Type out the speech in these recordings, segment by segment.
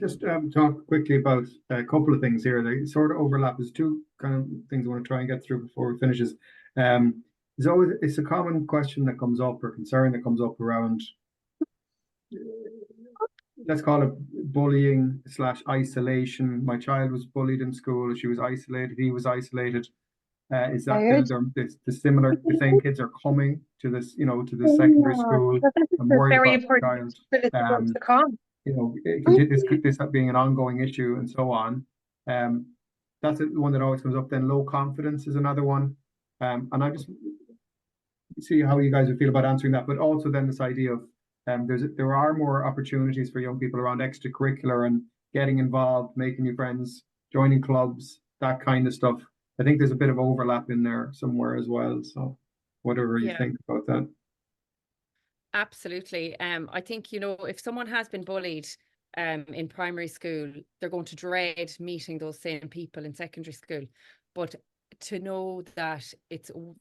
just talk quickly about a couple of things here? They sort of overlap. There's two kind of things I want to try and get through before we finish. Um, it's a common question that comes up, or concern that comes up around, let's call it bullying slash isolation. My child was bullied in school. She was isolated. He was isolated. Is I that heard. the same kids are coming to this, to the secondary Yeah, school? so this is I'm a worried very about important the child. for this to Um, come. This being an ongoing issue and so on. Um, that's one that always comes up. Then low confidence is another one. And I just see how you guys would feel about answering that. But also then this idea of there are more opportunities for young people around extracurricular and getting involved, making new friends, joining clubs, that kind of stuff. I think there's a bit of overlap in there somewhere as well. So whatever you Yeah, think about that. absolutely. I think, if someone has been bullied in primary school, they're going to dread meeting those same people in secondary school. But to know that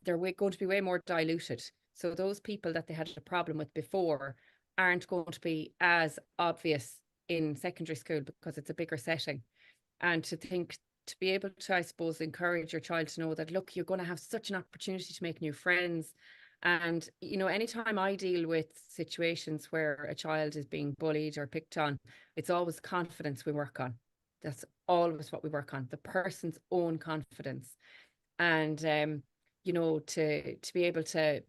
they're going to be way more diluted. So those people that they had a problem with before aren't going to be as obvious in secondary school because it's a bigger setting. And to be able to, I suppose, encourage your child to know that, look, you're going to have such an opportunity to make new friends. And, anytime I deal with situations where a child is being bullied or picked on, it's always confidence we work on. That's always what we work on, the person's own confidence. And, to be able to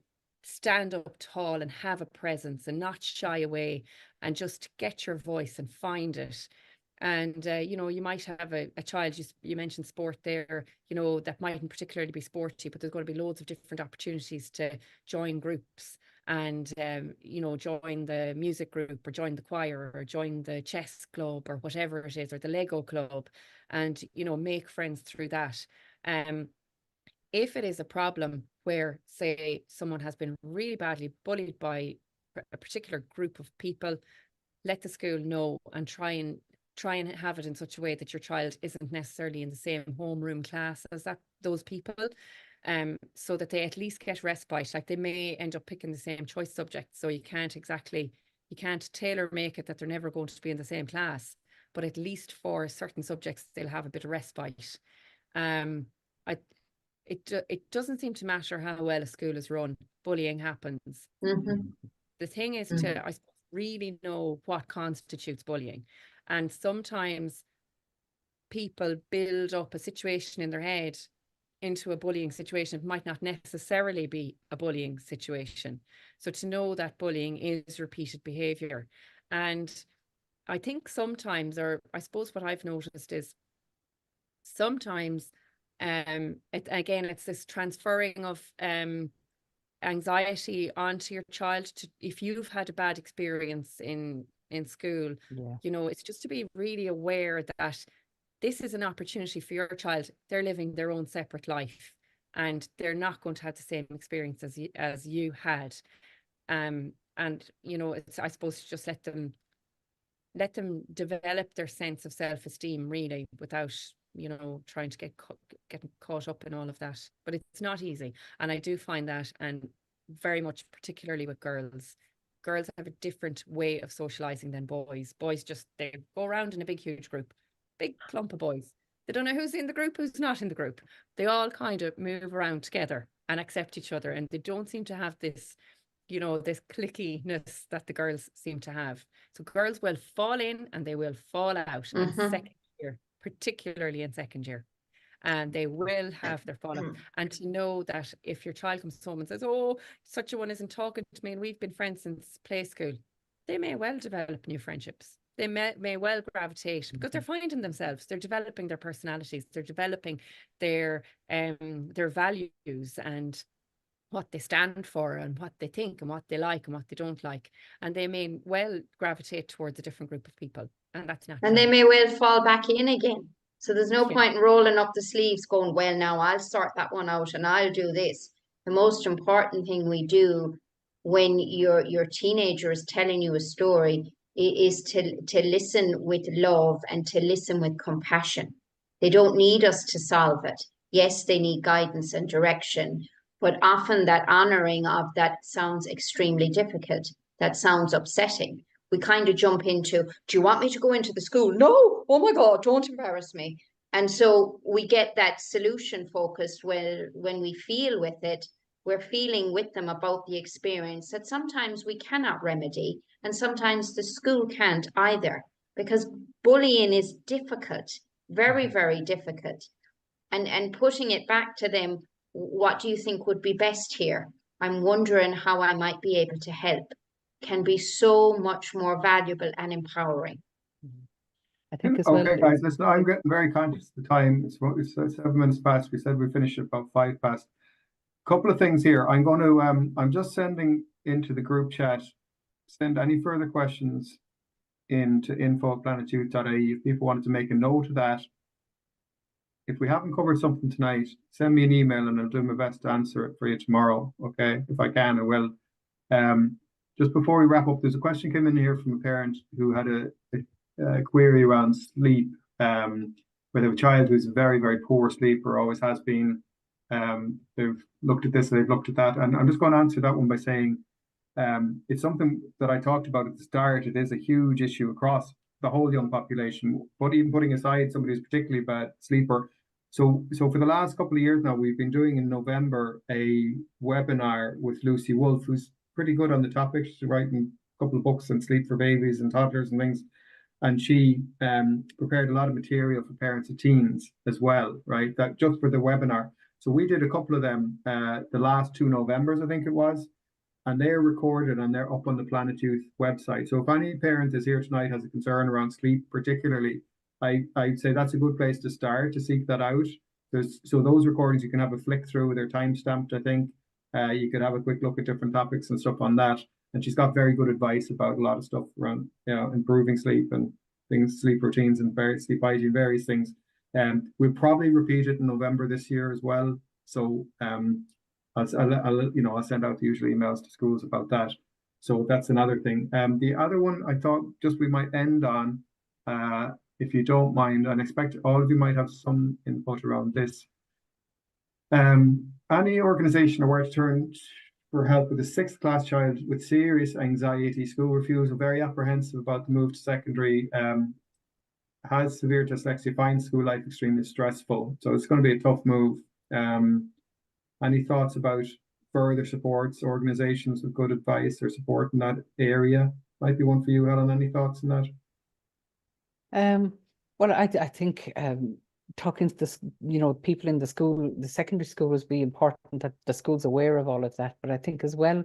stand up tall and have a presence and not shy away and just get your voice and find it. And, you might have a child, you mentioned sport there, that mightn't particularly be sporty, but there's going to be loads of different opportunities to join groups and, join the music group or join the choir or join the chess club or whatever it is, or the Lego club, and, make friends through that. If it is a problem where, say, someone has been really badly bullied by a particular group of people, let the school know and try and have it in such a way that your child isn't necessarily in the same homeroom class as those people, so that they at least get respite. Like, they may end up picking the same choice subject, so you can't tailor make it that they're never going to be in the same class, but at least for certain subjects they'll have a bit of respite. um I it doesn't seem to matter how well a school is run, bullying happens. Mm-hmm. The thing is Mm-hmm. to, I suppose, really know what constitutes bullying. And sometimes people build up a situation in their head into a bullying situation. It might not necessarily be a bullying situation. So to know that bullying is repeated behavior. And I think sometimes, or I suppose what I've noticed is sometimes, it's this transferring of anxiety onto your child. If you've had a bad experience in school, Yeah. it's just to be really aware that this is an opportunity for your child. They're living their own separate life, and they're not going to have the same experience as you had. And it's, I suppose, just let them develop their sense of self-esteem, really, without trying to getting caught up in all of that. But it's not easy, and I do find that, and very much particularly with girls have a different way of socializing than boys. Just, they go around in a big huge group, big clump of boys. They don't know who's in the group, who's not in the group. They all kind of move around together and accept each other, and they don't seem to have this this clickiness that the girls seem to have. So girls will fall in and they will fall out in Mm-hmm. second year, particularly in second year. And they will have their fallout. And to know that if your child comes home and says, oh, such a one isn't talking to me and we've been friends since play school, they may well develop new friendships. They may well gravitate because they're finding themselves. They're developing their personalities. They're developing their values and what they stand for and what they think and what they like and what they don't like. And they may well gravitate towards a different group of people. And that's And they natural. may well fall back in again. So there's no Yeah. point in rolling up the sleeves going, well, now I'll sort that one out and I'll do this. The most important thing we do when your teenager is telling you a story is to listen with love and to listen with compassion. They don't need us to solve it. Yes, they need guidance and direction, but often that honoring of that sounds extremely difficult. That sounds upsetting. we kind of jump into, do you want me to go into the school? No, oh my God, don't embarrass me. And so we get that solution focused when we feel with it, we're feeling with them about the experience that sometimes we cannot remedy, and sometimes the school can't either, because bullying is difficult, very, very difficult. And putting it back to them, what do you think would be best here? I'm wondering how I might be able to help, can be so much more valuable and empowering. I think as well. Okay, guys, listen, I'm getting very conscious of the time. It's 7 minutes past. We said we finish at about 5 past. Couple of things here. I'm going to I'm just sending into the group chat. Send any further questions into info@planetyouth.ie if people wanted to make a note of that. If we haven't covered something tonight, send me an email and I'll do my best to answer it for you tomorrow. Okay, if I can, I will. Just before we wrap up, there's a question came in here from a parent who had a query around sleep. Where they have a child who's a very, very poor sleeper, always has been. They've looked at this, they've looked at that, and I'm just going to answer that one by saying it's something that I talked about at the start. It is a huge issue across the whole young population, but even putting aside somebody who's particularly bad sleeper. So for the last couple of years now, we've been doing in November a webinar with Lucy Wolf, who's pretty good on the topic. She's writing a couple of books on sleep for babies and toddlers and things. And she prepared a lot of material for parents of teens as well, right? That just for the webinar. So we did a couple of them the last 2 Novembers, I think it was. And they're recorded and they're up on the Planet Youth website. So if any parent is here tonight has a concern around sleep, particularly, I'd say that's a good place to start to seek that out. So those recordings you can have a flick through. They're time stamped, I think. You could have a quick look at different topics and stuff on that. And she's got very good advice about a lot of stuff around, improving sleep and things, sleep routines and various sleep hygiene, various things. We'll probably repeat it in November this year as well. So I'll send out the usual emails to schools about that. So that's another thing. The other one I thought just we might end on, if you don't mind, and expect all of you might have some input around this. Any organization or where to turn for help with a 6th class child with serious anxiety, school refusal, very apprehensive about the move to secondary, has severe dyslexia, finds school life extremely stressful. So it's going to be a tough move. Any thoughts about further supports, organizations with good advice or support in that area? Might be one for you, Helen. Any thoughts on that? Well, I think talking to the people in the school, the secondary schools, be important that the school's aware of all of that. But I think as well,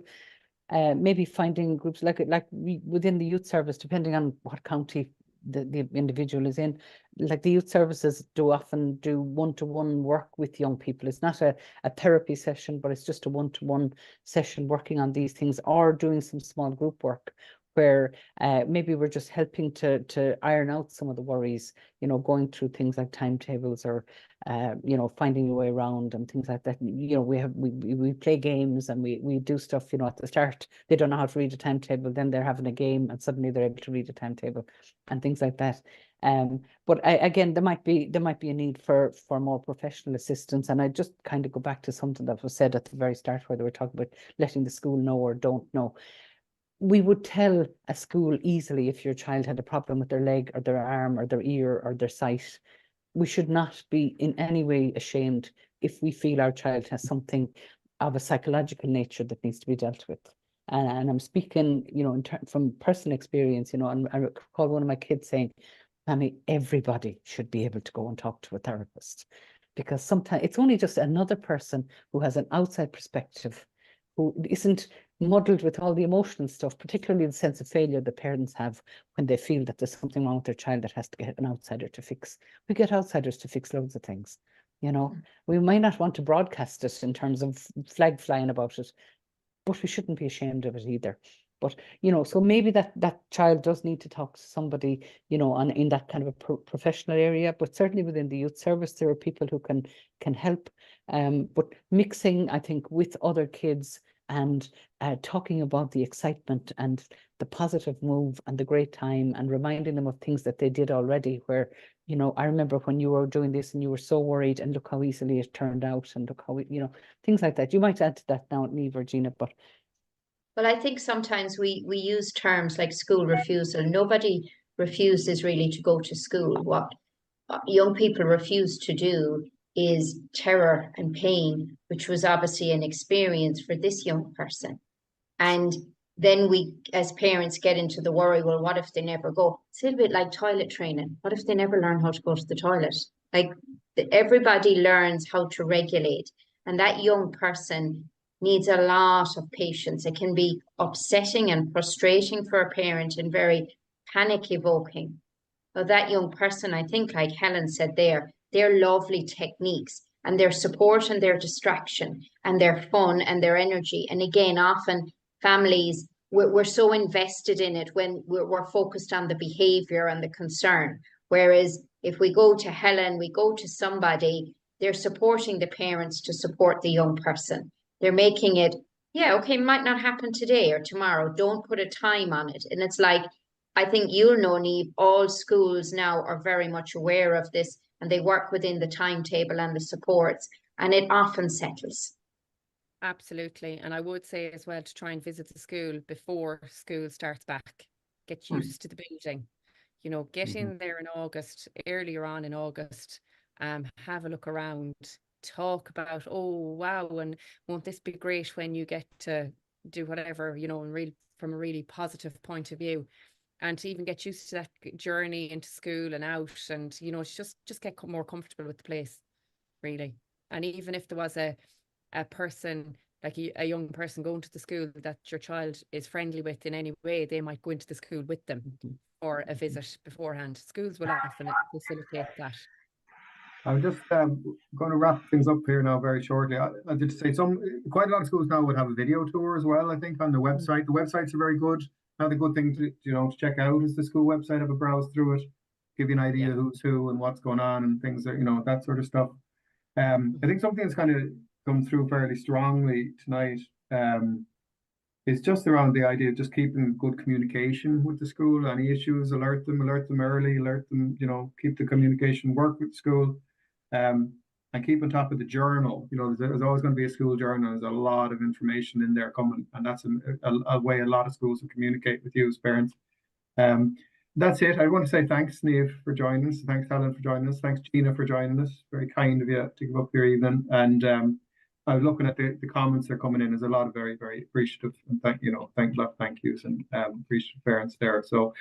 maybe finding groups like within the youth service, depending on what county the individual is in, like the youth services do often do one-to-one work with young people. It's not a therapy session, but it's just a one-to-one session working on these things, or doing some small group work where maybe we're just helping to iron out some of the worries, going through things like timetables or finding your way around and things like that. We play games and we do stuff, at the start they don't know how to read a timetable, then they're having a game and suddenly they're able to read a timetable and things like that. But again, there might be a need for more professional assistance. And I just kind of go back to something that was said at the very start where they were talking about letting the school know or don't know. We would tell a school easily if your child had a problem with their leg or their arm or their ear or their sight. We should not be in any way ashamed if we feel our child has something of a psychological nature that needs to be dealt with. And I'm speaking, from personal experience, and I recall one of my kids saying, "Mammy, everybody should be able to go and talk to a therapist," because sometimes it's only just another person who has an outside perspective, who isn't muddled with all the emotional stuff, particularly the sense of failure the parents have when they feel that there's something wrong with their child that has to get an outsider to fix. We get outsiders to fix loads of things. We might not want to broadcast it in terms of flag flying about it, but we shouldn't be ashamed of it either. But, so maybe that child does need to talk to somebody, in that kind of a professional area, but certainly within the youth service, there are people who can help. But mixing, I think, with other kids and talking about the excitement and the positive move and the great time and reminding them of things that they did already, where, I remember when you were doing this and you were so worried and look how easily it turned out and look how, things like that. You might add to that now, me, Virginia, but Well, I think sometimes we use terms like school refusal. Nobody refuses really to go to school. What young people refuse to do is terror and pain, which was obviously an experience for this young person. And then we, as parents, get into the worry, well, what if they never go? It's a little bit like toilet training. What if they never learn how to go to the toilet? Like everybody learns how to regulate. And that young person needs a lot of patience. It can be upsetting and frustrating for a parent and very panic evoking. But that young person, I think, like Helen said there, they're lovely techniques and their support and their distraction and their fun and their energy. And again, often families, we're so invested in it when we're focused on the behavior and the concern. Whereas if we go to Helen, we go to somebody, they're supporting the parents to support the young person. They're making it, yeah, okay, might not happen today or tomorrow. Don't put a time on it. And it's like, I think you'll know, Niamh, all schools now are very much aware of this and they work within the timetable and the supports, and it often settles. Absolutely. And I would say as well to try and visit the school before school starts back. Get used to the building. You know, get in there in August, earlier on in August, have a look around, talk about, oh, wow, and won't this be great when you get to do whatever, you know, and from a really positive point of view. And to even get used to that journey into school and out, and, you know, it's just get more comfortable with the place, really. And even if there was a person, like a young person going to the school that your child is friendly with in any way, they might go into the school with them or a visit beforehand. Schools will often facilitate that. I'm just going to wrap things up here now very shortly. I did say quite a lot of schools now would have a video tour as well, I think, on the website. The websites are very good. Another good thing to check out is the school website, have a browse through it, give you an idea who's who and what's going on and things that, that sort of stuff. I think something that's kind of come through fairly strongly tonight is just around the idea of just keeping good communication with the school. Any issues, alert them early, alert them, keep the communication work with the school. And keep on top of the journal. There's always going to be a school journal. There's a lot of information in there coming, and that's a way a lot of schools will communicate with you as parents. That's it. I want to say thanks, Niamh, for joining us. Thanks, Helen, for joining us. Thanks, Gina, for joining us. Very kind of you to give up your evening. And I was looking at the comments that are coming in. There's a lot of very, very appreciative and thank yous and appreciative parents there. So.